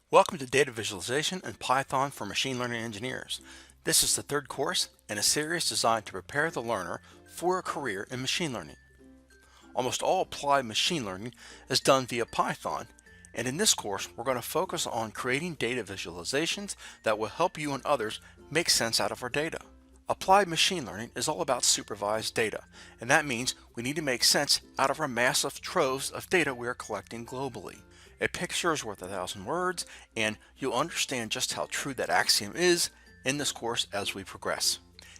Welcome to Data Visualization in Python for Machine Learning Engineers. This is the third course in a series designed to prepare the learner for a career in machine learning. Almost all applied machine learning is done via Python, and in this course we're going to focus on creating data visualizations that will help you and others make sense out of our data. Applied machine learning is all about supervised data, and that means we need to make sense out of our massive troves of data we are collecting globally. A picture is worth 1,000 words, and you'll understand just how true that axiom is in this course as we progress.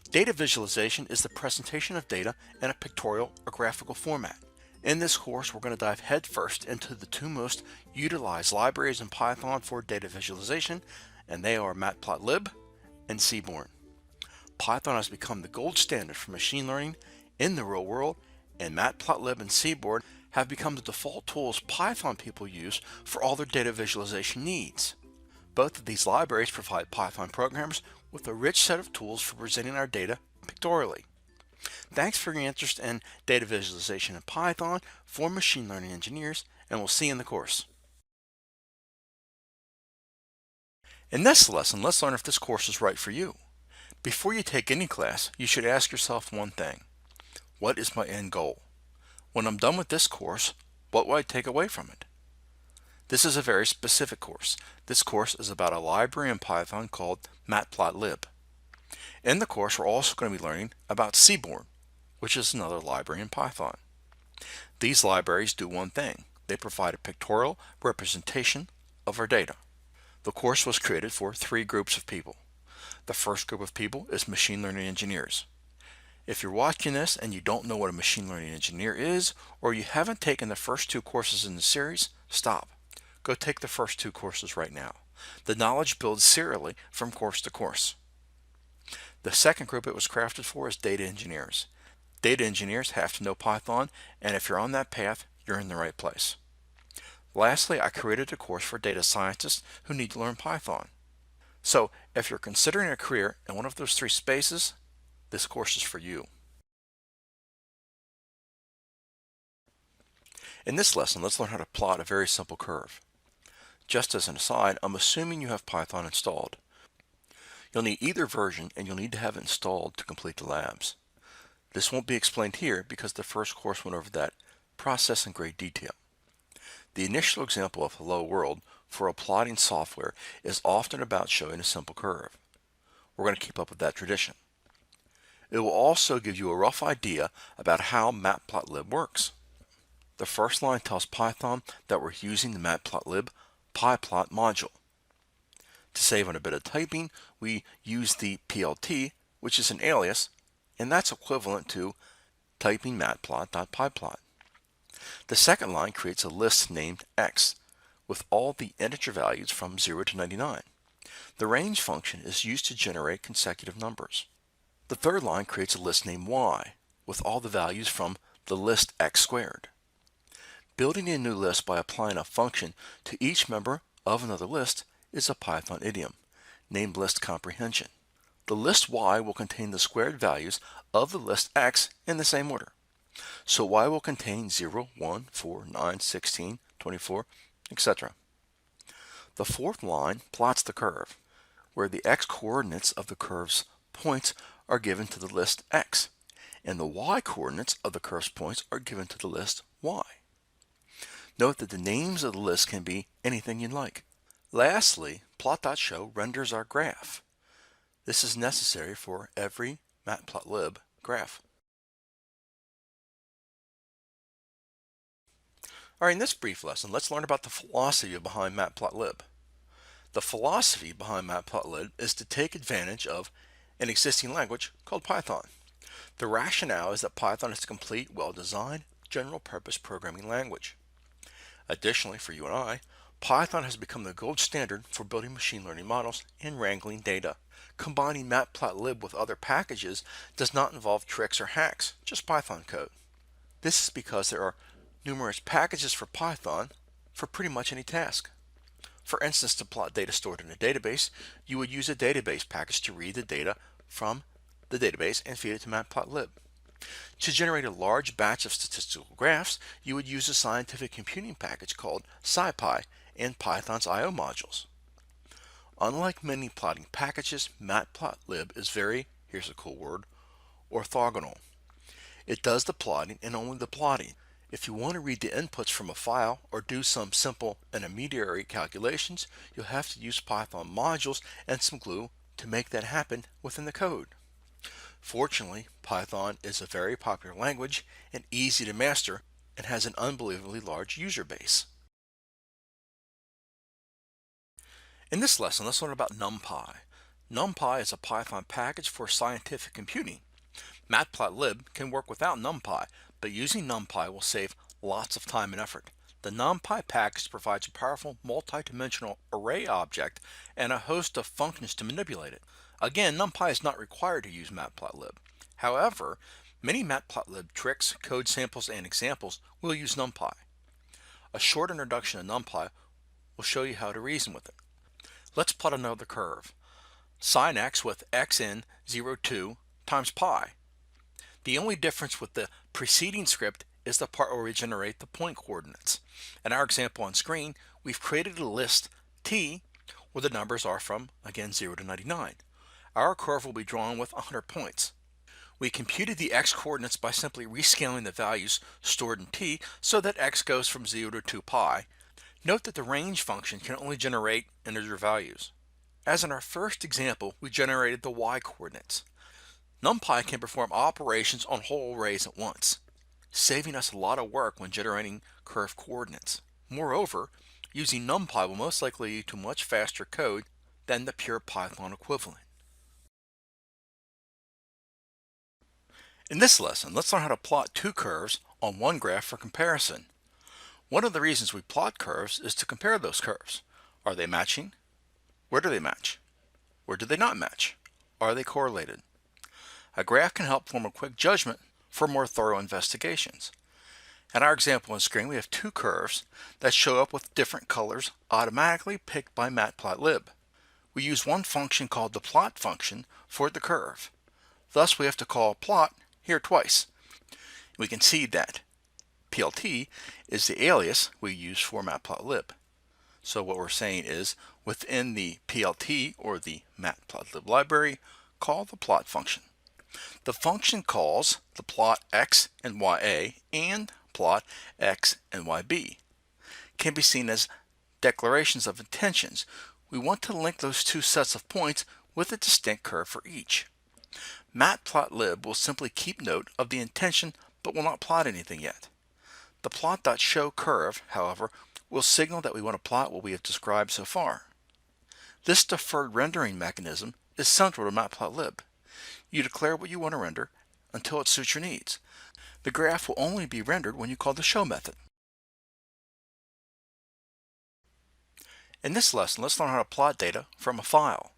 Data visualization is the presentation of data in a pictorial or graphical format. In this course, we're going to dive headfirst into the two most utilized libraries in Python for data visualization, and they are Matplotlib and Seaborn. Python has become the gold standard for machine learning in the real world, and Matplotlib and Seaborn have become the default tools Python people use for all their data visualization needs. Both of these libraries provide Python programmers with a rich set of tools for presenting our data pictorially. Thanks for your interest in data visualization in Python for machine learning engineers, and we'll see you in the course. In this lesson, let's learn if this course is right for you. Before you take any class, you should ask yourself one thing: what is my end goal? When I'm done with this course, what will I take away from it? This is a very specific course. This course is about a library in Python called Matplotlib. In the course, we're also going to be learning about Seaborn, which is another library in Python. These libraries do one thing: they provide a pictorial representation of our data. The course was created for three groups of people. The first group of people is machine learning engineers. If you're watching this and you don't know what a machine learning engineer is, or you haven't taken the first two courses in the series, stop. Go take the first two courses right now. The knowledge builds serially from course to course. The second group it was crafted for is data engineers. Data engineers have to know Python, and if you're on that path, you're in the right place. Lastly, I created a course for data scientists who need to learn Python. So if you're considering a career in one of those three spaces, this course is for you. In this lesson, let's learn how to plot a very simple curve. Just as an aside, I'm assuming you have Python installed. You'll need either version, and you'll need to have it installed to complete the labs. This won't be explained here because the first course went over that process in great detail. The initial example of Hello World for a plotting software is often about showing a simple curve. We're going to keep up with that tradition. It will also give you a rough idea about how Matplotlib works. The first line tells Python that we're using the Matplotlib pyplot module. To save on a bit of typing, we use the PLT, which is an alias, and that's equivalent to typing matplot.pyplot. The second line creates a list named x with all the integer values from 0 to 99. The range function is used to generate consecutive numbers. The third line creates a list named y with all the values from the list x squared. Building a new list by applying a function to each member of another list is a Python idiom named list comprehension. The list y will contain the squared values of the list x in the same order. So y will contain 0, 1, 4, 9, 16, 24, etc. The fourth line plots the curve, where the x coordinates of the curve's points are given to the list x, and the y coordinates of the curve's points are given to the list y. Note that the names of the list can be anything you'd like. Lastly, plot.show renders our graph. This is necessary for every Matplotlib graph. Alright, in this brief lesson, let's learn about the philosophy behind Matplotlib. The philosophy behind Matplotlib is to take advantage of an existing language called Python. The rationale is that Python is a complete, well-designed, general-purpose programming language. Additionally, for you and I, Python has become the gold standard for building machine learning models and wrangling data. Combining Matplotlib with other packages does not involve tricks or hacks, just Python code. This is because there are numerous packages for Python for pretty much any task. For instance, to plot data stored in a database, you would use a database package to read the data from the database and feed it to Matplotlib. To generate a large batch of statistical graphs, you would use a scientific computing package called SciPy and Python's I/O modules. Unlike many plotting packages, Matplotlib is very, here's a cool word, orthogonal. It does the plotting and only the plotting. If you want to read the inputs from a file or do some simple intermediary calculations, you'll have to use Python modules and some glue to make that happen within the code. Fortunately, Python is a very popular language and easy to master and has an unbelievably large user base. In this lesson, let's learn about NumPy. NumPy is a Python package for scientific computing. Matplotlib can work without NumPy, but using NumPy will save lots of time and effort. The NumPy package provides a powerful multi-dimensional array object and a host of functions to manipulate it. Again, NumPy is not required to use Matplotlib. However, many Matplotlib tricks, code samples, and examples will use NumPy. A short introduction to NumPy will show you how to reason with it. Let's plot another curve. Sin x with x in 0, 2 times pi. The only difference with the preceding script is the part where we generate the point coordinates. In our example on screen, we've created a list T where the numbers are from, again, 0 to 99. Our curve will be drawn with 100 points. We computed the x coordinates by simply rescaling the values stored in T so that x goes from 0 to 2 pi. Note that the range function can only generate integer values. As in our first example, we generated the y coordinates. NumPy can perform operations on whole arrays at once, saving us a lot of work when generating curve coordinates. Moreover, using NumPy will most likely lead to much faster code than the pure Python equivalent. In this lesson, let's learn how to plot two curves on one graph for comparison. One of the reasons we plot curves is to compare those curves. Are they matching? Where do they match? Where do they not match? Are they correlated? A graph can help form a quick judgment for more thorough investigations. In our example on screen, we have two curves that show up with different colors automatically picked by Matplotlib. We use one function called the plot function for the curve. Thus, we have to call plot here twice. We can see that PLT is the alias we use for Matplotlib. So what we're saying is, within the PLT or the Matplotlib library, call the plot function. The function calls the plot x and ya and plot x and yb. Can be seen as declarations of intentions. We want to link those two sets of points with a distinct curve for each. Matplotlib will simply keep note of the intention but will not plot anything yet. The plot.showCurve, however, will signal that we want to plot what we have described so far. This deferred rendering mechanism is central to Matplotlib. You declare what you want to render until it suits your needs. The graph will only be rendered when you call the show method. In this lesson, let's learn how to plot data from a file.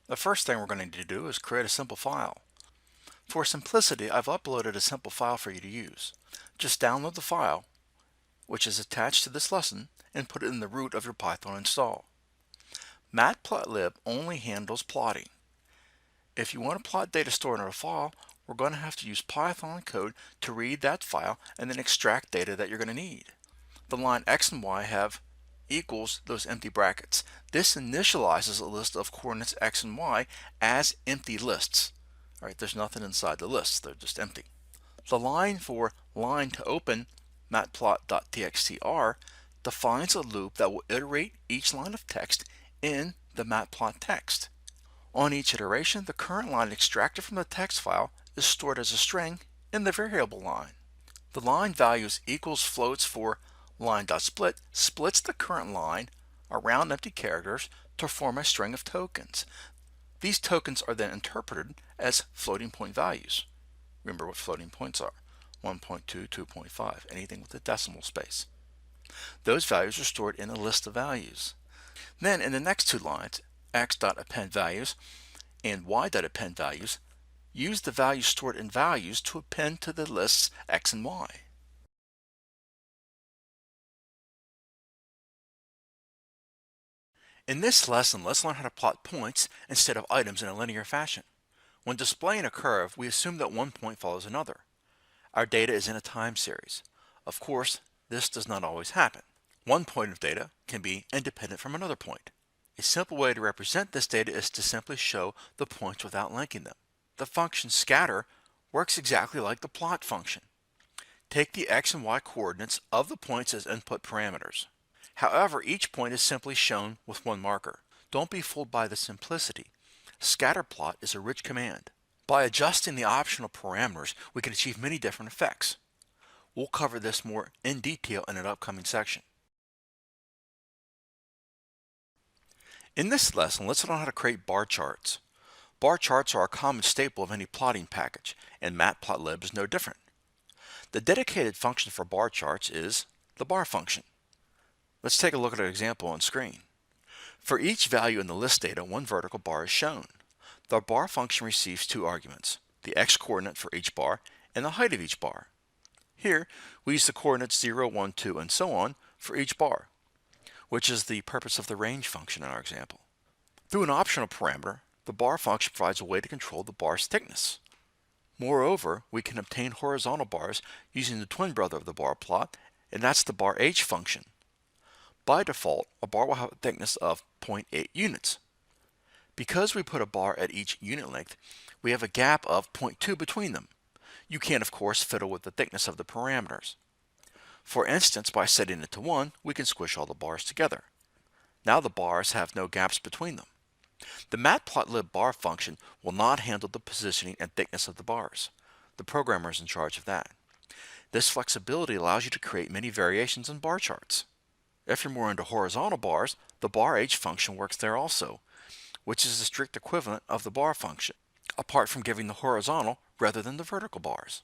The first thing we're going to need to do is create a simple file. For simplicity, I've uploaded a simple file for you to use. Just download the file, which is attached to this lesson, and put it in the root of your Python install. Matplotlib only handles plotting. If you want to plot data stored in a file, we're going to have to use Python code to read that file and then extract data that you're going to need. The line x and y have equals those empty brackets. This initializes a list of coordinates x and y as empty lists. All right, there's nothing inside the lists, they're just empty. The line for line to open matplot.txtr defines a loop that will iterate each line of text in the matplot text. On each iteration, the current line extracted from the text file is stored as a string in the variable line. The line values equals floats for line.split splits the current line around empty characters to form a string of tokens. These tokens are then interpreted as floating point values. Remember what floating points are: 1.2, 2.5, anything with a decimal space. Those values are stored in a list of values. Then in the next two lines, x.append values and y.append values, use the values stored in values to append to the lists x and y. In this lesson, let's learn how to plot points instead of items in a linear fashion. When displaying a curve, we assume that one point follows another. Our data is in a time series. Of course, this does not always happen. One point of data can be independent from another point. A simple way to represent this data is to simply show the points without linking them. The function scatter works exactly like the plot function. Take the x and y coordinates of the points as input parameters. However, each point is simply shown with one marker. Don't be fooled by the simplicity. Scatterplot is a rich command. By adjusting the optional parameters, we can achieve many different effects. We'll cover this more in detail in an upcoming section. In this lesson, let's learn how to create bar charts. Bar charts are a common staple of any plotting package, and Matplotlib is no different. The dedicated function for bar charts is the bar function. Let's take a look at an example on screen. For each value in the list data, one vertical bar is shown. The bar function receives two arguments, the x-coordinate for each bar and the height of each bar. Here, we use the coordinates 0, 1, 2, and so on for each bar, which is the purpose of the range function in our example. Through an optional parameter, the bar function provides a way to control the bar's thickness. Moreover, we can obtain horizontal bars using the twin brother of the bar plot, and that's the bar h function. By default, a bar will have a thickness of 0.8 units. Because we put a bar at each unit length, we have a gap of 0.2 between them. You can, of course, fiddle with the thickness of the parameters. For instance, by setting it to 1, we can squish all the bars together. Now the bars have no gaps between them. The Matplotlib bar function will not handle the positioning and thickness of the bars. The programmer is in charge of that. This flexibility allows you to create many variations in bar charts. If you're more into horizontal bars, the bar h function works there also, which is the strict equivalent of the bar function, apart from giving the horizontal rather than the vertical bars.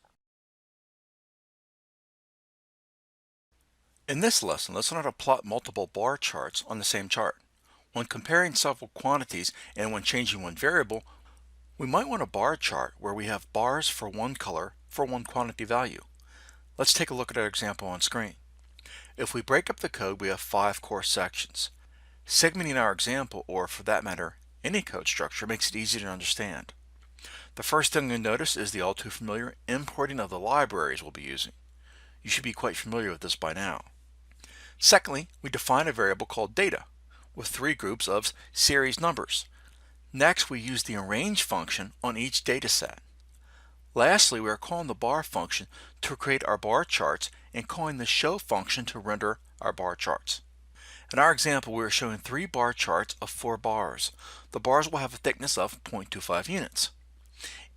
In this lesson, let's learn how to plot multiple bar charts on the same chart. When comparing several quantities and when changing one variable, we might want a bar chart where we have bars for one color for one quantity value. Let's take a look at our example on screen. If we break up the code, we have 5 core sections. Segmenting our example, or for that matter, any code structure, makes it easy to understand. The first thing you'll notice is the all too familiar importing of the libraries we'll be using. You should be quite familiar with this by now. Secondly, we define a variable called data with 3 groups of series numbers. Next, we use the arrange function on each data set. Lastly, we are calling the bar function to create our bar charts and calling the show function to render our bar charts. In our example, we are showing 3 bar charts of 4 bars. The bars will have a thickness of 0.25 units.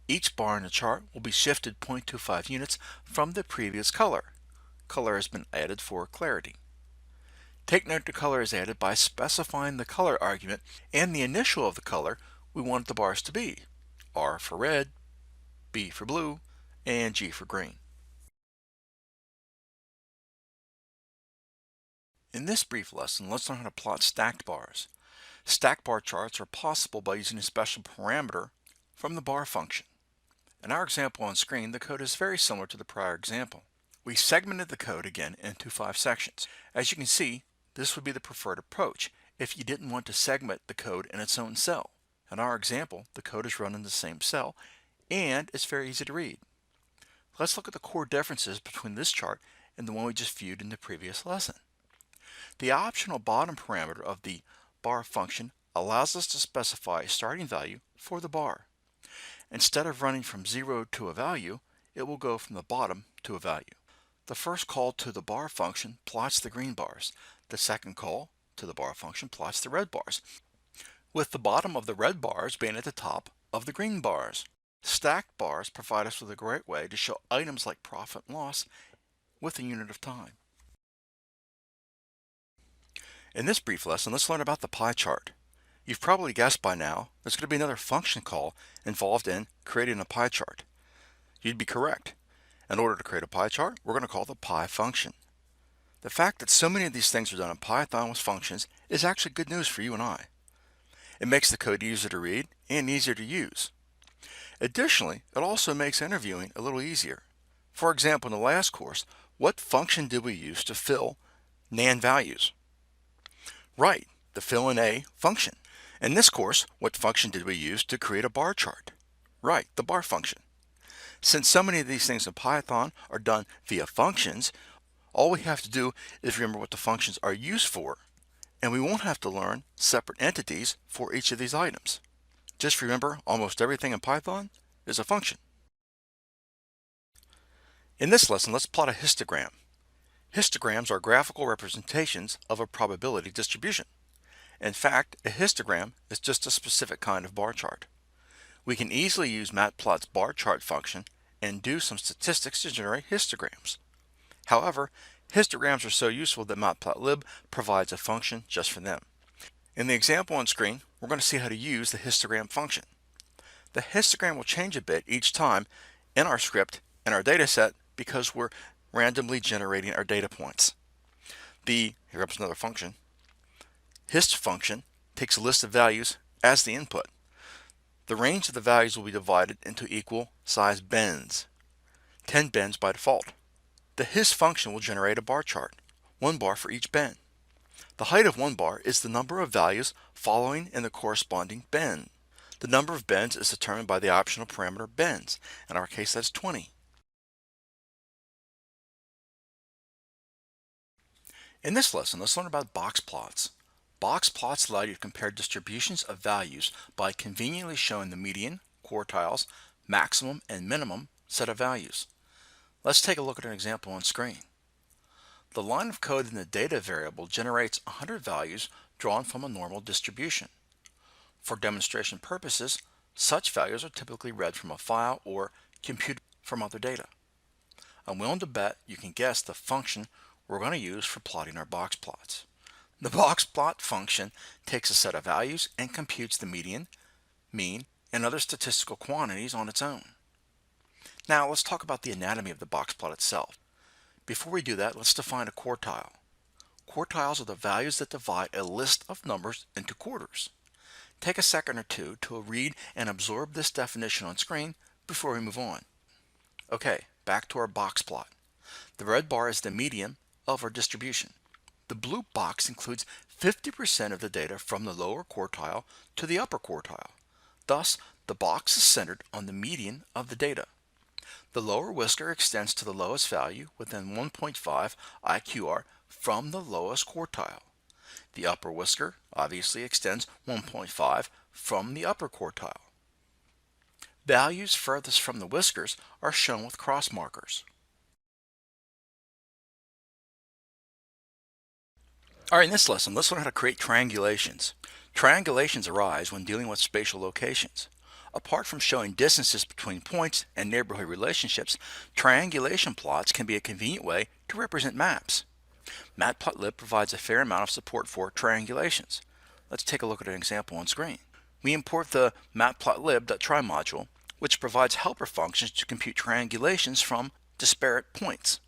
Each bar in the chart will be shifted 0.25 units from the previous color. Color has been added for clarity. Take note the color is added by specifying the color argument and the initial of the color we want the bars to be. R for red, B for blue, and G for green. In this brief lesson, let's learn how to plot stacked bars. Stacked bar charts are possible by using a special parameter from the bar function. In our example on screen, the code is very similar to the prior example. We segmented the code again into 5 sections. As you can see, this would be the preferred approach if you didn't want to segment the code in its own cell. In our example, the code is run in the same cell and it's very easy to read. Let's look at the core differences between this chart and the one we just viewed in the previous lesson. The optional bottom parameter of the bar function allows us to specify a starting value for the bar. Instead of running from 0 to a value, it will go from the bottom to a value. The first call to the bar function plots the green bars. The second call to the bar function plots the red bars, with the bottom of the red bars being at the top of the green bars. Stacked bars provide us with a great way to show items like profit and loss with a unit of time. In this brief lesson, let's learn about the pie chart. You've probably guessed by now there's going to be another function call involved in creating a pie chart. You'd be correct. In order to create a pie chart, we're going to call the pie function. The fact that so many of these things are done in Python with functions is actually good news for you and I. It makes the code easier to read and easier to use. Additionally, it also makes interviewing a little easier. For example, in the last course, what function did we use to fill NaN values? Right, the fill in A function. In this course, what function did we use to create a bar chart? Right, the bar function. Since so many of these things in Python are done via functions, all we have to do is remember what the functions are used for, and we won't have to learn separate entities for each of these items. Just remember, almost everything in Python is a function. In this lesson, let's plot a histogram. Histograms are graphical representations of a probability distribution. In fact, a histogram is just a specific kind of bar chart. We can easily use Matplot's bar chart function and do some statistics to generate histograms. However, histograms are so useful that Matplotlib provides a function just for them. In the example on screen, we're going to see how to use the histogram function. The histogram will change a bit each time in our script and our data set because we're randomly generating our data points. Here comes another function. Hist function takes a list of values as the input. The range of the values will be divided into equal size bins, 10 bins by default. The hist function will generate a bar chart, 1 bar for each bin. The height of 1 bar is the number of values following in the corresponding bin. The number of bins is determined by the optional parameter bins. In our case, that's 20. In this lesson, let's learn about box plots. Box plots allow you to compare distributions of values by conveniently showing the median, quartiles, maximum, and minimum set of values. Let's take a look at an example on screen. The line of code in the data variable generates 100 values drawn from a normal distribution. For demonstration purposes, such values are typically read from a file or computed from other data. I'm willing to bet you can guess the function we're going to use for plotting our box plots. The box plot function takes a set of values and computes the median, mean, and other statistical quantities on its own. Now let's talk about the anatomy of the box plot itself. Before we do that, let's define a quartile. Quartiles are the values that divide a list of numbers into quarters. Take a second or two to read and absorb this definition on screen before we move on. Okay, back to our box plot. The red bar is the median of our distribution. The blue box includes 50% of the data from the lower quartile to the upper quartile. Thus, the box is centered on the median of the data. The lower whisker extends to the lowest value within 1.5 IQR from the lowest quartile. The upper whisker obviously extends 1.5 from the upper quartile. Values furthest from the whiskers are shown with cross markers. Alright, in this lesson, let's learn how to create triangulations. Triangulations arise when dealing with spatial locations. Apart from showing distances between points and neighborhood relationships, triangulation plots can be a convenient way to represent maps. Matplotlib provides a fair amount of support for triangulations. Let's take a look at an example on screen. We import the matplotlib.try module, which provides helper functions to compute triangulations from disparate points.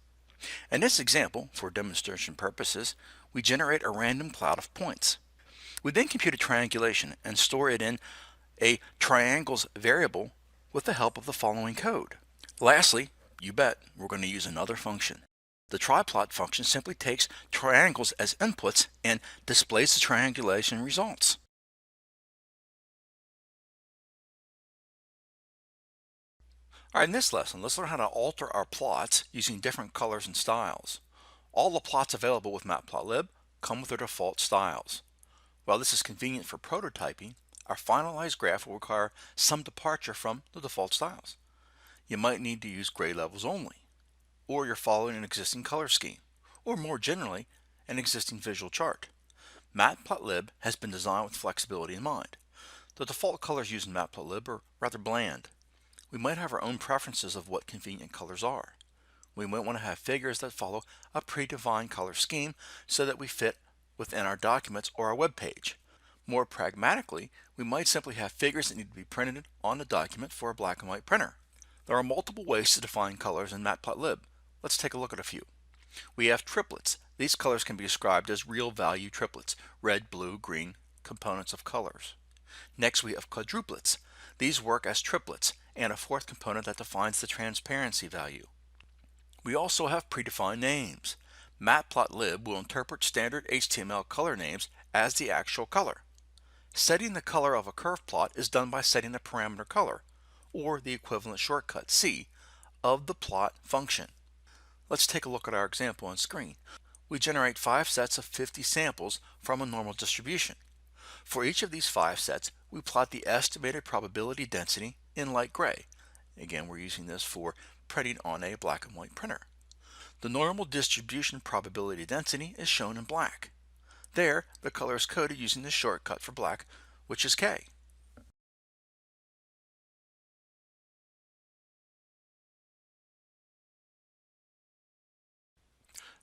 In this example, for demonstration purposes, we generate a random cloud of points. We then compute a triangulation and store it in a triangles variable with the help of the following code. Lastly, you bet, we're going to use another function. The tryplot function simply takes triangles as inputs and displays the triangulation results. Alright, in this lesson, let's learn how to alter our plots using different colors and styles. All the plots available with Matplotlib come with their default styles. While this is convenient for prototyping, our finalized graph will require some departure from the default styles. You might need to use gray levels only, or you're following an existing color scheme, or more generally, an existing visual chart. Matplotlib has been designed with flexibility in mind. The default colors used in Matplotlib are rather bland. We might have our own preferences of what convenient colors are. We might want to have figures that follow a predefined color scheme so that we fit within our documents or our web page. More pragmatically, we might simply have figures that need to be printed on the document for a black and white printer. There are multiple ways to define colors in Matplotlib. Let's take a look at a few. We have triplets. These colors can be described as real value triplets, red, blue, green, components of colors. Next, we have quadruplets. These work as triplets and a fourth component that defines the transparency value. We also have predefined names. Matplotlib will interpret standard HTML color names as the actual color. Setting the color of a curve plot is done by setting the parameter color, or the equivalent shortcut C, of the plot function. Let's take a look at our example on screen. we generate 5 sets of 50 samples from a normal distribution. For each of these 5 sets, we plot the estimated probability density in light gray. Again, we're using this for printing on a black and white printer. The normal distribution probability density is shown in black. There, the color is coded using the shortcut for black, which is K.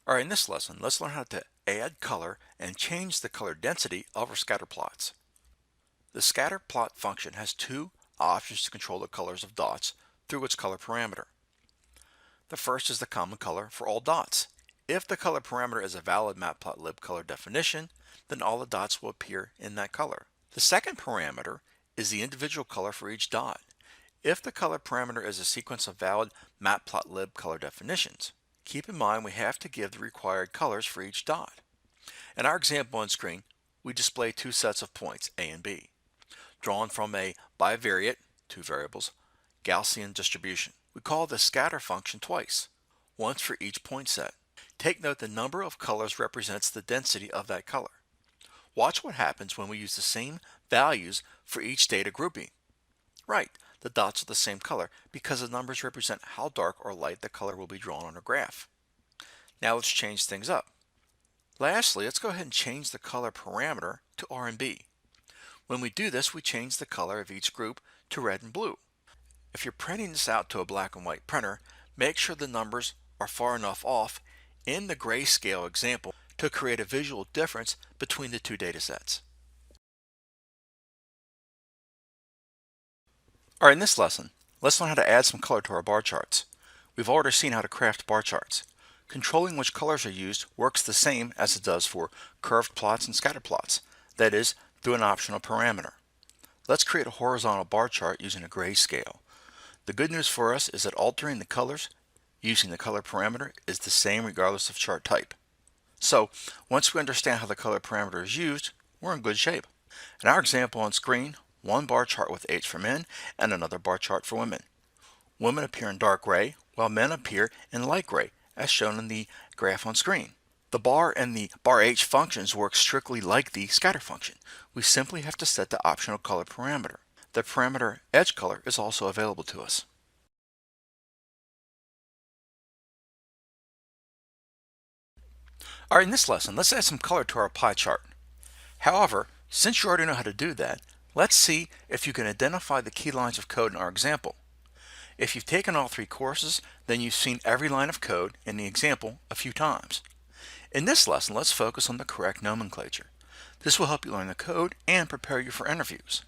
Alright, in this lesson, let's learn how to add color and change the color density of our scatter plots. The scatter plot function has 2 options to control the colors of dots through its color parameter. The first is the common color for all dots. If the color parameter is a valid Matplotlib color definition, then all the dots will appear in that color. The second parameter is the individual color for each dot. If the color parameter is a sequence of valid Matplotlib color definitions, keep in mind we have to give the required colors for each dot. In our example on screen, we display 2 sets of points, A and B, drawn from a bivariate, 2 variables, Gaussian distribution. We call the scatter function twice, once for each point set. Take note the number of colors represents the density of that color. Watch what happens when we use the same values for each data grouping. Right, the dots are the same color because the numbers represent how dark or light the color will be drawn on a graph. Now let's change things up. Lastly, let's go ahead and change the color parameter to R and B. When we do this, we change the color of each group to red and blue. If you're printing this out to a black and white printer, make sure the numbers are far enough off in the grayscale example to create a visual difference between the 2 data sets. Alright, in this lesson, let's learn how to add some color to our bar charts. We've already seen how to craft bar charts. Controlling which colors are used works the same as it does for curved plots and scatter plots, that is, through an optional parameter. Let's create a horizontal bar chart using a grayscale. The good news for us is that altering the colors using the color parameter is the same regardless of chart type. So, once we understand how the color parameter is used, we're in good shape. In our example on screen, one bar chart with H for men and another bar chart for women. Women appear in dark gray, while men appear in light gray, as shown in the graph on screen. The bar and the bar H functions work strictly like the scatter function. We simply have to set the optional color parameter. The parameter edge color is also available to us. Alright, in this lesson, let's add some color to our pie chart. However, since you already know how to do that, let's see if you can identify the key lines of code in our example. If you've taken all 3 courses, then you've seen every line of code in the example a few times. In this lesson, let's focus on the correct nomenclature. This will help you learn the code and prepare you for interviews.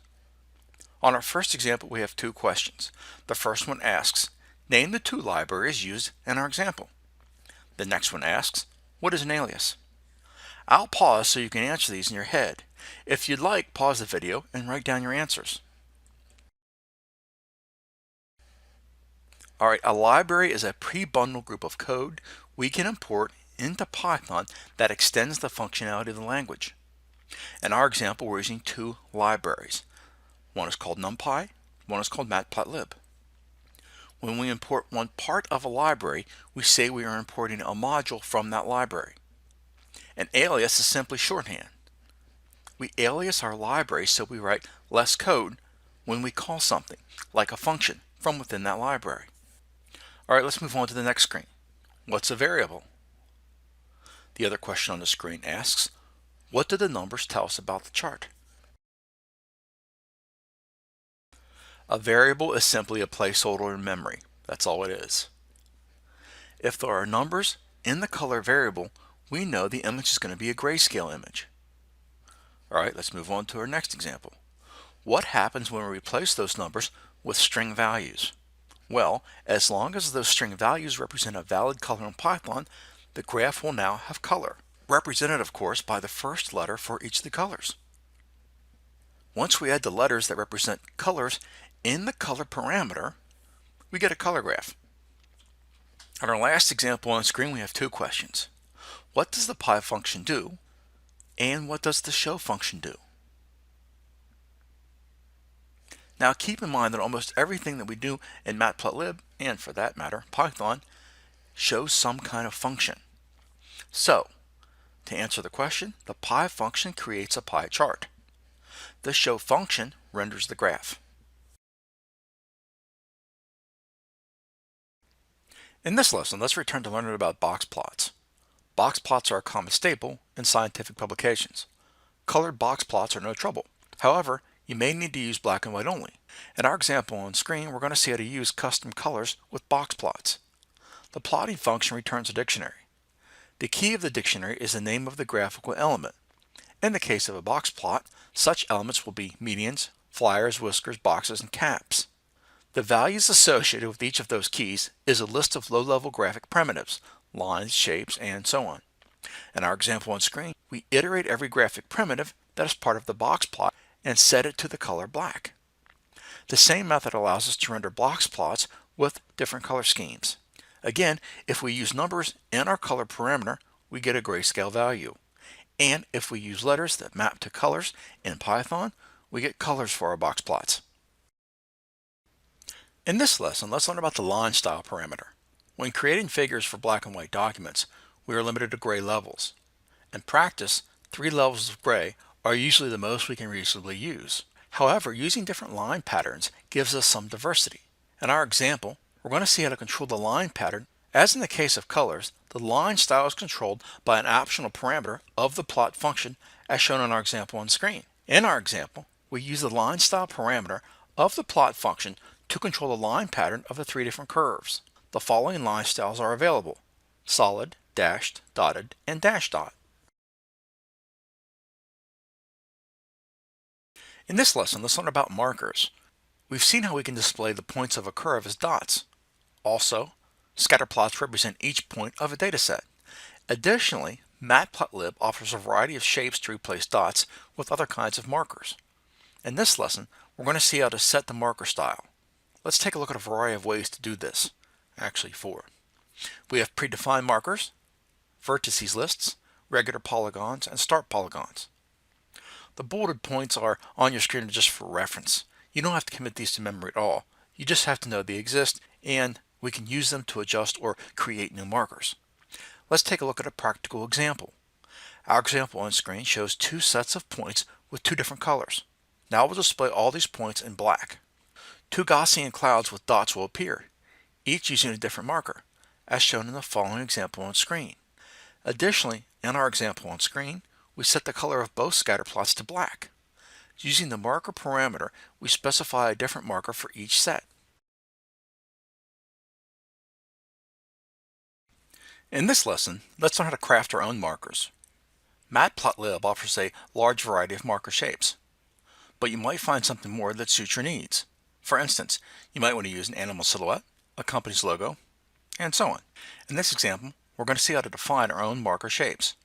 On our first example, we have 2 questions. The first one asks, name the 2 libraries used in our example. The next one asks, what is an alias? I'll pause so you can answer these in your head. If you'd like, pause the video and write down your answers. Alright, a library is a pre-bundled group of code we can import into Python that extends the functionality of the language. In our example, we're using 2 libraries. One is called NumPy, one is called Matplotlib. When we import one part of a library, we say we are importing a module from that library. An alias is simply shorthand. We alias our library so we write less code when we call something, like a function, from within that library. Alright, let's move on to the next screen. What's a variable? The other question on the screen asks, what do the numbers tell us about the chart? A variable is simply a placeholder in memory. That's all it is. If there are numbers in the color variable, we know the image is going to be a grayscale image. Alright, let's move on to our next example. What happens when we replace those numbers with string values? Well, as long as those string values represent a valid color in Python, the graph will now have color, represented of course by the first letter for each of the colors. Once we add the letters that represent colors in the color parameter, we get a color graph. On our last example on screen, we have 2 questions. What does the pie function do? And what does the show function do? Now keep in mind that almost everything that we do in Matplotlib, and for that matter Python, shows some kind of function. So To answer the question, the pie function creates a pie chart. The show function renders the graph. In this lesson, let's return to learning about box plots. Box plots are a common staple in scientific publications. Colored box plots are no trouble. However, you may need to use black and white only. In our example on screen, we're going to see how to use custom colors with box plots. The plotting function returns a dictionary. The key of the dictionary is the name of the graphical element. In the case of a box plot, such elements will be medians, flyers, whiskers, boxes, and caps. The values associated with each of those keys is a list of low-level graphic primitives, lines, shapes, and so on. In our example on screen, we iterate every graphic primitive that is part of the box plot and set it to the color black. The same method allows us to render box plots with different color schemes. Again, if we use numbers in our color parameter, we get a grayscale value. And if we use letters that map to colors in Python, we get colors for our box plots. In this lesson, let's learn about the line style parameter. When creating figures for black and white documents, we are limited to gray levels. In practice, 3 levels of gray are usually the most we can reasonably use. However, using different line patterns gives us some diversity. In our example, we're going to see how to control the line pattern. As in the case of colors, the line style is controlled by an optional parameter of the plot function as shown in our example on screen. In our example, we use the line style parameter of the plot function to control the line pattern of the 3 different curves. The following line styles are available: solid, dashed, dotted, and dash dot. In this lesson, let's learn about markers. We've seen how we can display the points of a curve as dots. Also, scatter plots represent each point of a dataset. Additionally, Matplotlib offers a variety of shapes to replace dots with other kinds of markers. In this lesson, we're going to see how to set the marker style. Let's take a look at a variety of ways to do this. Actually, 4. We have predefined markers, vertices lists, regular polygons, and start polygons. The bolded points are on your screen just for reference. You don't have to commit these to memory at all. You just have to know they exist, and we can use them to adjust or create new markers. Let's take a look at a practical example. Our example on screen shows 2 sets of points with 2 different colors. Now we'll display all these points in black. 2 Gaussian clouds with dots will appear, each using a different marker, as shown in the following example on screen. Additionally, in our example on screen, we set the color of both scatter plots to black. Using the marker parameter, we specify a different marker for each set. In this lesson, let's learn how to craft our own markers. Matplotlib offers a large variety of marker shapes, but you might find something more that suits your needs. For instance, you might want to use an animal silhouette, a company's logo, and so on. In this example, we're going to see how to define our own marker shapes.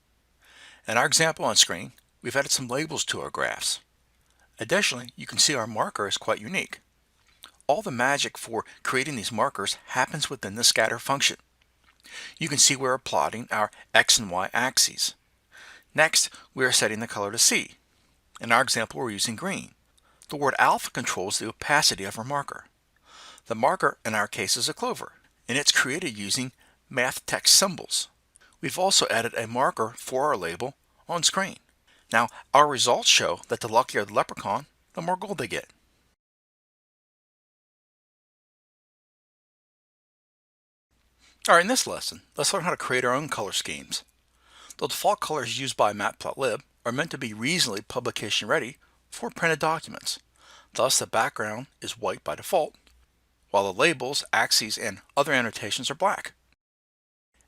In our example on screen, we've added some labels to our graphs. Additionally, you can see our marker is quite unique. All the magic for creating these markers happens within the scatter function. You can see we're plotting our x and y axes. Next, we are setting the color to C. In our example, we're using green. The word alpha controls the opacity of our marker. The marker in our case is a clover, and it's created using math text symbols. We've also added a marker for our label on screen. Now, our results show that the luckier the leprechaun, the more gold they get. Alright, in this lesson, let's learn how to create our own color schemes. The default colors used by Matplotlib are meant to be reasonably publication ready for printed documents. Thus, the background is white by default, while the labels, axes, and other annotations are black.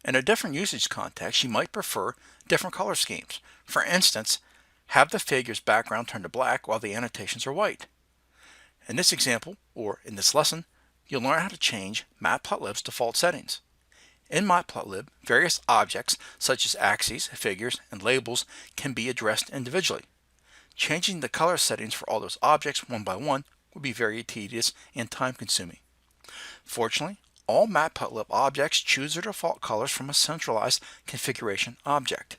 In a different usage context, you might prefer different color schemes. For instance, have the figure's background turned to black while the annotations are white. In this example, or in this lesson, you'll learn how to change Matplotlib's default settings. In Matplotlib, various objects such as axes, figures, and labels can be addressed individually. Changing the color settings for all those objects one by one would be very tedious and time-consuming. Fortunately, all Matplotlib objects choose their default colors from a centralized configuration object.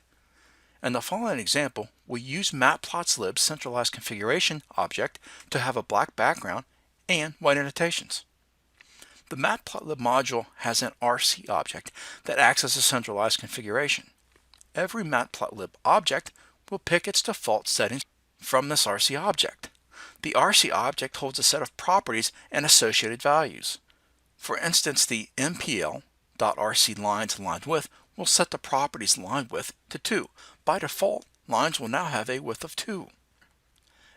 In the following example, we use Matplotlib's centralized configuration object to have a black background and white annotations. The Matplotlib module has an RC object that acts as a centralized configuration. every Matplotlib object will pick its default settings from this RC object. The RC object holds a set of properties and associated values. For instance, the MPL.RC lines aligned with will set the properties line width to 2. By default, lines will now have a width of 2.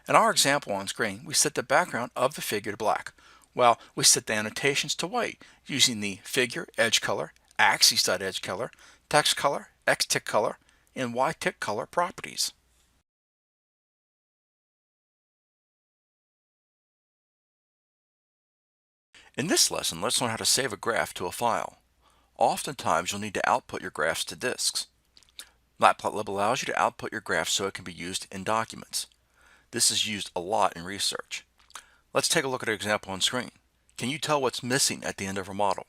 In our example on screen, we set the background of the figure to black, while we set the annotations to white using the figure edge color, axes.edge color, text color, x-tick color, and y-tick color properties. In this lesson, let's learn how to save a graph to a file. Oftentimes, you'll need to output your graphs to disks. Matplotlib allows you to output your graph so it can be used in documents. This is used a lot in research. Let's take a look at an example on screen. Can you tell what's missing at the end of our model?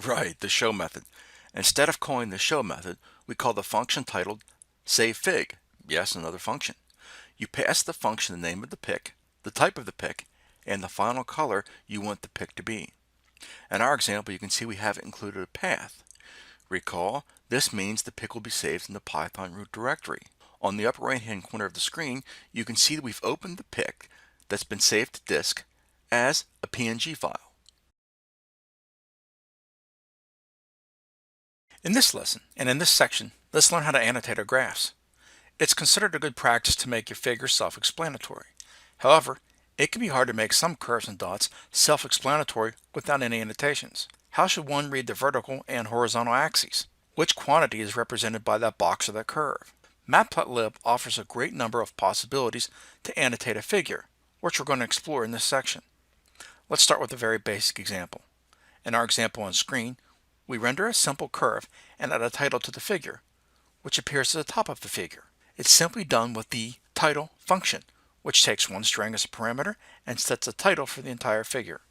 Right, the show method. Instead of calling the show method, we call the function titled saveFig. Yes, another function. You pass the function the name of the pic, the type of the pic, and the final color you want the pic to be. In our example, you can see we haven't included a path. Recall, this means the pic will be saved in the Python root directory. On the upper right hand corner of the screen, you can see that we've opened the pic that's been saved to disk as a PNG file. In this lesson, and in this section, let's learn how to annotate our graphs. It's considered a good practice to make your figures self-explanatory. However, it can be hard to make some curves and dots self-explanatory without any annotations. How should one read the vertical and horizontal axes? Which quantity is represented by that box or that curve? Matplotlib offers a great number of possibilities to annotate a figure, which we're going to explore in this section. Let's start with a very basic example. In our example on screen, we render a simple curve and add a title to the figure, which appears at the top of the figure. It's simply done with the title function, which takes one string as a parameter and sets a title for the entire figure.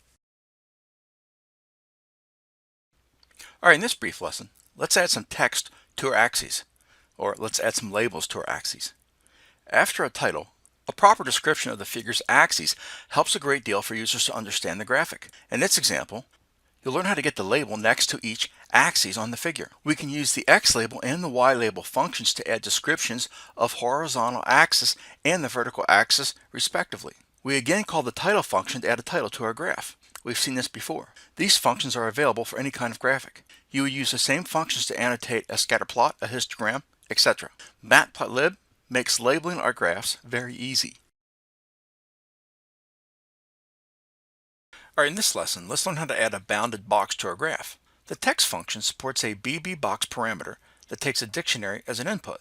Alright, in this brief lesson, let's add some text to our axes, or let's add some labels to our axes. After a title, a proper description of the figure's axes helps a great deal for users to understand the graphic. In this example, you'll learn how to get the label next to each axis on the figure. We can use the X label and the Y label functions to add descriptions of horizontal axis and the vertical axis respectively. We again call the title function to add a title to our graph. We've seen this before. These functions are available for any kind of graphic. You would use the same functions to annotate a scatter plot, a histogram, etc. Matplotlib makes labeling our graphs very easy. Alright, in this lesson, let's learn how to add a bounded box to our graph. The text function supports a BBbox parameter that takes a dictionary as an input.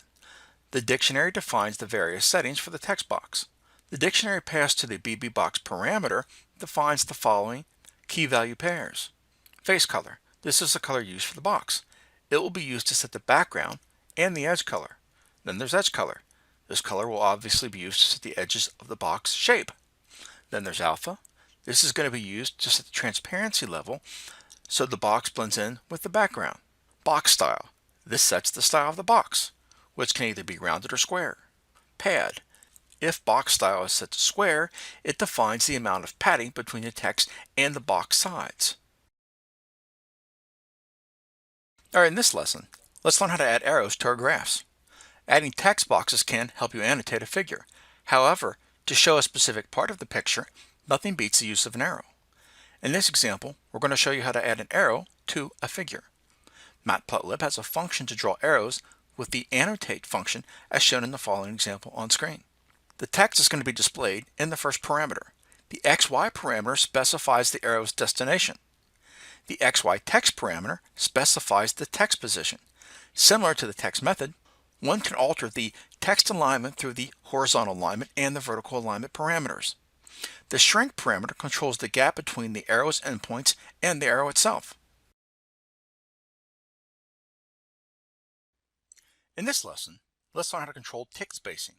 The dictionary defines the various settings for the text box. The dictionary passed to the BBbox parameter defines the following key value pairs. Face color. This is the color used for the box. It will be used to set the background and the edge color. Then there's edge color. This color will obviously be used to set the edges of the box shape. Then there's alpha. This is going to be used to set the transparency level so the box blends in with the background. Box style. This sets the style of the box, which can either be rounded or square. Pad. If box style is set to square, it defines the amount of padding between the text and the box sides. Alright, in this lesson, let's learn how to add arrows to our graphs. Adding text boxes can help you annotate a figure. However, to show a specific part of the picture, nothing beats the use of an arrow. In this example, we're going to show you how to add an arrow to a figure. Matplotlib has a function to draw arrows with the annotate function as shown in the following example on screen. The text is going to be displayed in the first parameter. The XY parameter specifies the arrow's destination. The XY text parameter specifies the text position. Similar to the text method, one can alter the text alignment through the horizontal alignment and the vertical alignment parameters. The shrink parameter controls the gap between the arrow's endpoints and the arrow itself. In this lesson, let's learn how to control tick spacing.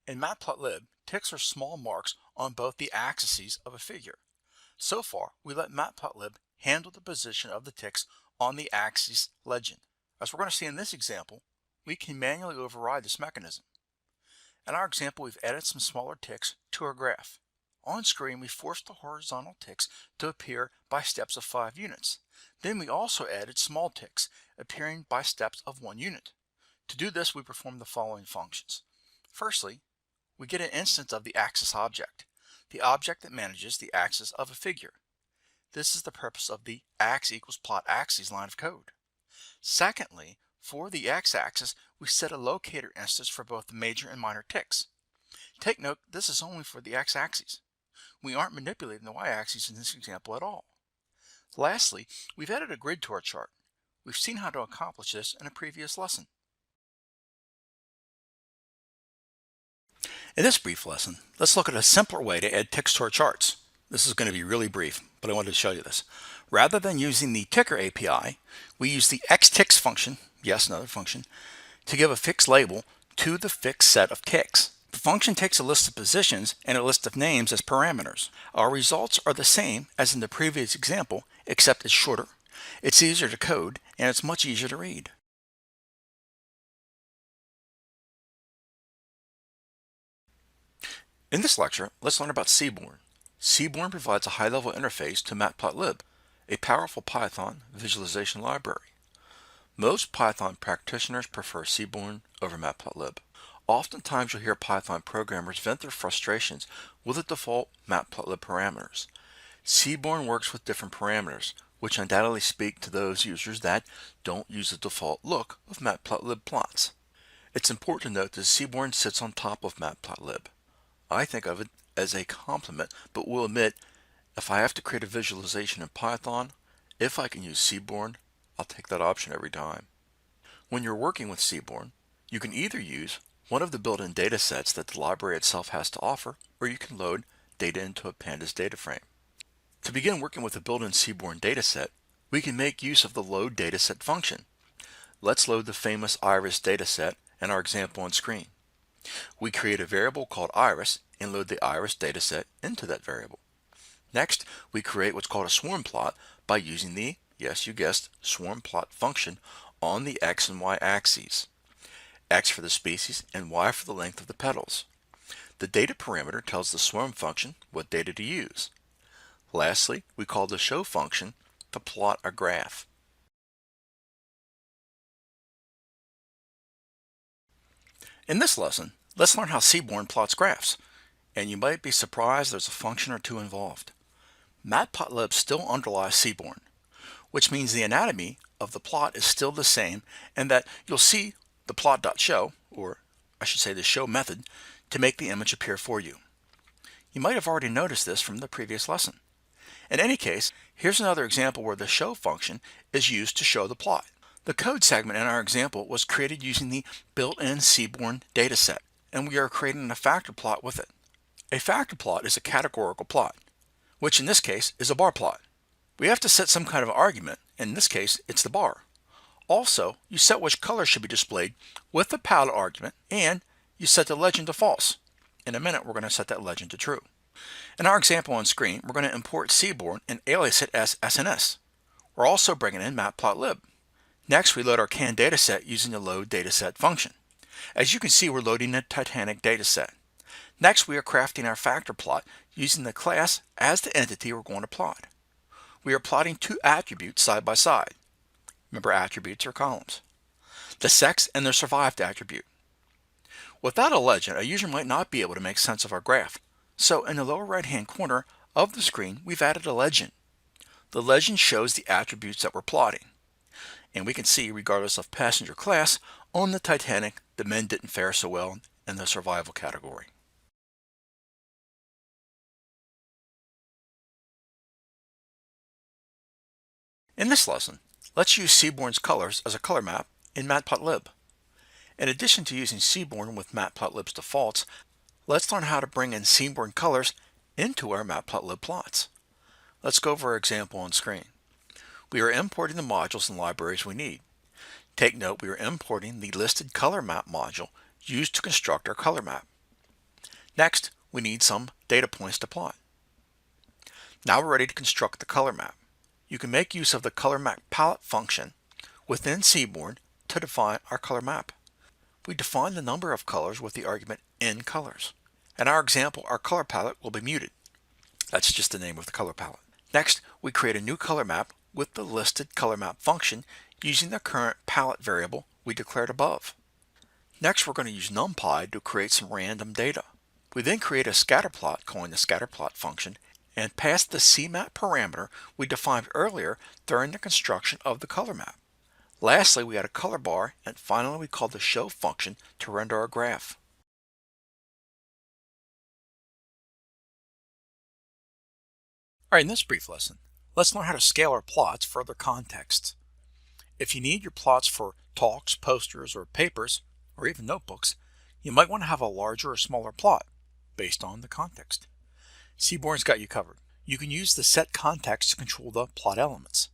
In Matplotlib, ticks are small marks on both the axes of a figure. So far, we let Matplotlib handle the position of the ticks on the axis legend. As we're going to see in this example, we can manually override this mechanism. In our example, we've added some smaller ticks to our graph. On screen, we forced the horizontal ticks to appear by steps of 5 units. Then we also added small ticks, appearing by steps of 1 unit. To do this, we perform the following functions. Firstly, we get an instance of the axis object, the object that manages the axis of a figure. This is the purpose of the ax equals plot axes line of code. Secondly, for the x-axis, we set a locator instance for both the major and minor ticks. Take note, this is only for the x-axis. We aren't manipulating the y-axis in this example at all. Lastly, we've added a grid to our chart. We've seen how to accomplish this in a previous lesson. In this brief lesson, let's look at a simpler way to add ticks to our charts. This is going to be really brief, but I wanted to show you this. Rather than using the ticker API, we use the xticks function, yes, another function, to give a fixed label to the fixed set of ticks. The function takes a list of positions and a list of names as parameters. Our results are the same as in the previous example, except it's shorter, it's easier to code, and it's much easier to read. In this lecture, let's learn about Seaborn. Seaborn provides a high-level interface to Matplotlib, a powerful Python visualization library. Most Python practitioners prefer Seaborn over Matplotlib. Oftentimes you'll hear Python programmers vent their frustrations with the default Matplotlib parameters. Seaborn works with different parameters, which undoubtedly speak to those users that don't use the default look of Matplotlib plots. It's important to note that Seaborn sits on top of Matplotlib. I think of it as a complement, but will admit if I have to create a visualization in Python, if I can use Seaborn, I'll take that option every time. When you're working with Seaborn, you can either use one of the built-in data sets that the library itself has to offer, or you can load data into a pandas data frame. To begin working with a built-in Seaborn dataset, we can make use of the load dataset function. Let's load the famous iris dataset in our example on screen. We create a variable called iris and load the iris dataset into that variable. Next, we create what's called a swarm plot by using the, yes you guessed, swarm plot function on the x and y axes. X for the species and y for the length of the petals. The data parameter tells the swarm function what data to use. Lastly, we call the show function to plot a graph. In this lesson, let's learn how Seaborn plots graphs, and you might be surprised there's a function or two involved. Matplotlib still underlies Seaborn, which means the anatomy of the plot is still the same and that you'll see the plot.show, or I should say the show method, to make the image appear for you. You might have already noticed this from the previous lesson. In any case, here's another example where the show function is used to show the plot. The code segment in our example was created using the built-in Seaborn dataset, and we are creating a factor plot with it. A factor plot is a categorical plot, which in this case is a bar plot. We have to set some kind of argument, and in this case it's the bar. Also, you set which color should be displayed with the palette argument, and you set the legend to false. In a minute we're going to set that legend to true. In our example on screen, we're going to import Seaborn and alias it as SNS. We're also bringing in Matplotlib. Next, we load our canned dataset using the load dataset function. As you can see, we're loading a Titanic dataset. Next, we are crafting our factor plot using the class as the entity we're going to plot. We are plotting two attributes side by side. Remember, attributes are columns. The sex and the survived attribute. Without a legend, a user might not be able to make sense of our graph. So in the lower right-hand corner of the screen, we've added a legend. The legend shows the attributes that we're plotting. And we can see, regardless of passenger class, on the Titanic, the men didn't fare so well in the survival category. In this lesson, let's use Seaborn's colors as a color map in Matplotlib. In addition to using Seaborn with Matplotlib's defaults, let's learn how to bring in Seaborn colors into our Matplotlib plots. Let's go over our example on screen. We are importing the modules and libraries we need. Take note, we are importing the listed color map module used to construct our color map. Next, we need some data points to plot. Now we're ready to construct the color map. You can make use of the color map palette function within Seaborn to define our color map. We define the number of colors with the argument nColors. In our example, our color palette will be muted. That's just the name of the color palette. Next, we create a new color map with the listed color map function using the current palette variable we declared above. Next, we're going to use NumPy to create some random data. We then create a scatterplot calling the scatterplot function and pass the CMap parameter we defined earlier during the construction of the color map. Lastly, we add a color bar, and finally we call the show function to render our graph. Alright, in this brief lesson, let's learn how to scale our plots for other contexts. If you need your plots for talks, posters, or papers, or even notebooks, you might want to have a larger or smaller plot based on the context. Seaborn's got you covered. You can use the set context to control the plot elements.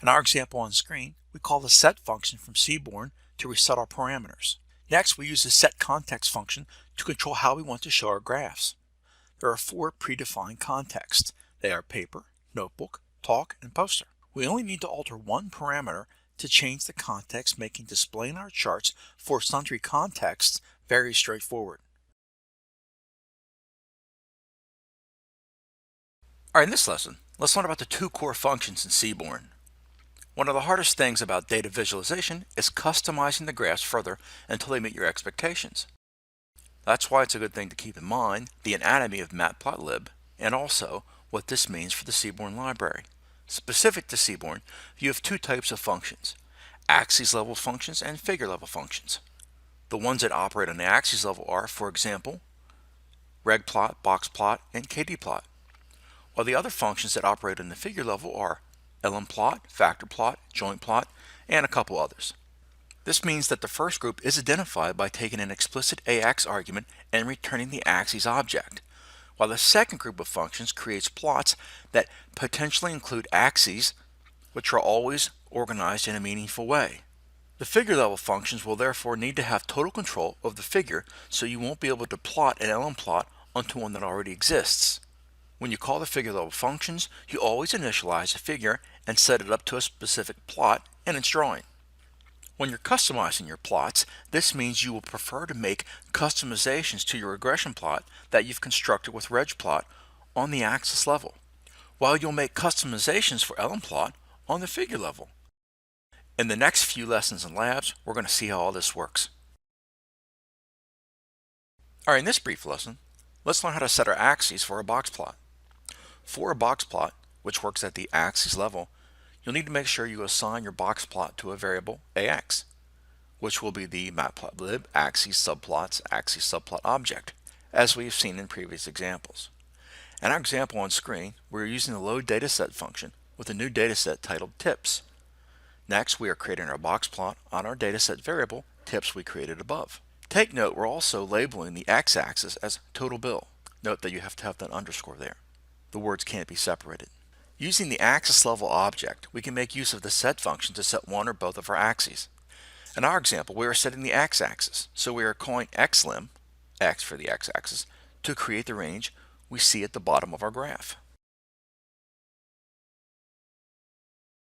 In our example on screen, we call the set function from Seaborn to reset our parameters. Next, we use the set context function to control how we want to show our graphs. There are 4 predefined contexts. They are paper, notebook, talk, and poster. We only need to alter one parameter to change the context, making displaying our charts for sundry contexts very straightforward. Alright, in this lesson, let's learn about the 2 core functions in Seaborn. One of the hardest things about data visualization is customizing the graphs further until they meet your expectations. That's why it's a good thing to keep in mind the anatomy of Matplotlib and also what this means for the Seaborn library. Specific to Seaborn, you have 2 types of functions: axis level functions and figure level functions. The ones that operate on the axis level are, for example, regplot, boxplot, and kdplot, while the other functions that operate on the figure level are lmplot, factorplot, jointplot, and a couple others. This means that the first group is identified by taking an explicit AX argument and returning the axis object, while the second group of functions creates plots that potentially include axes, which are always organized in a meaningful way. The figure level functions will therefore need to have total control of the figure, so you won't be able to plot an lmplot onto one that already exists. When you call the figure level functions, you always initialize a figure and set it up to a specific plot in its drawing. When you're customizing your plots, this means you will prefer to make customizations to your regression plot that you've constructed with regplot on the axis level, while you'll make customizations for lmplot on the figure level. In the next few lessons and labs, we're going to see how all this works. Alright, in this brief lesson, let's learn how to set our axes for a box plot. For a box plot, which works at the axis level, you'll need to make sure you assign your box plot to a variable AX, which will be the Matplotlib axis subplot object, as we've seen in previous examples. In our example on screen, we're using the load dataset function with a new dataset titled tips. Next, we are creating our box plot on our dataset variable tips we created above. Take note, we're also labeling the x-axis as total bill. Note that you have to have that underscore there. The words can't be separated. Using the axis level object, we can make use of the set function to set one or both of our axes. In our example, we are setting the x-axis, so we are calling xlim, x for the x-axis, to create the range we see at the bottom of our graph.